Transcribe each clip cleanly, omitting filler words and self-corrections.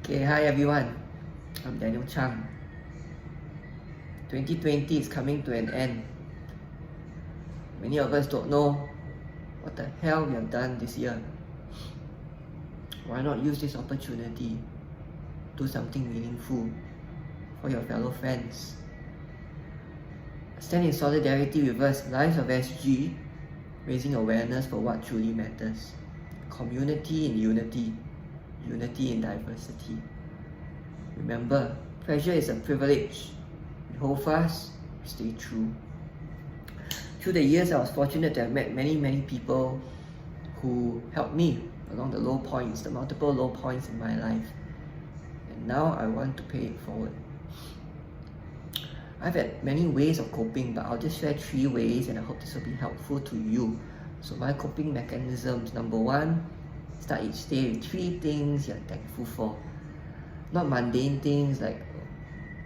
Okay, hi everyone. I'm Chang. 2020 is coming to an end. Many of us don't know what the hell we have done this year. Why not use this opportunity to do something meaningful for your fellow friends? Stand in solidarity with us, LivesofSG, raising awareness for what truly matters. Community in unity, unity in diversity. Remember, pressure is a privilege. We hold fast, we stay true. Through the years, I was fortunate to have met many people who helped me along the low points, the multiple low points in my life. And now I want to pay it forward. I've had many ways of coping, but I'll just share 3 ways and I hope this will be helpful to you. So my coping mechanisms, number 1, start each day with 3 things you're thankful for. Not mundane things like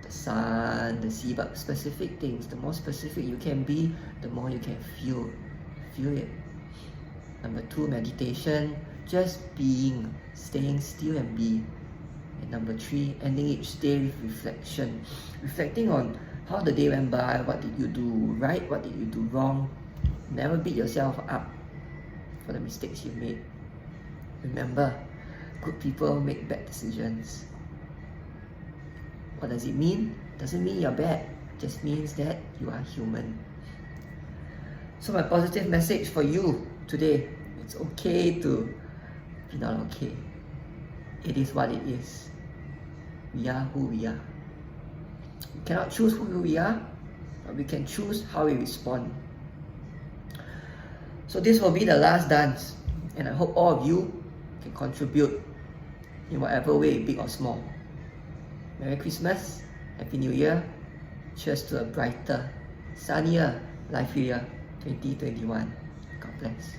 the sun, the sea, but specific things. The more specific you can be, the more you can feel it. Number 2, meditation, just being, staying still and be. And number 3, ending each day with reflection. Reflecting on how the day went by, what did you do right, what did you do wrong. Never beat yourself up for the mistakes you made. Remember, good people make bad decisions. What does it mean? Doesn't mean you're bad. It just means that you are human. So my positive message for you today, it's okay to be not okay. It is what it is. We are who we are. We cannot choose who we are, but we can choose how we respond. So this will be the last dance, and I hope all of you can contribute in whatever way, big or small. Merry Christmas, Happy New Year, cheers to a brighter, sunnier, livelier 2021. God bless.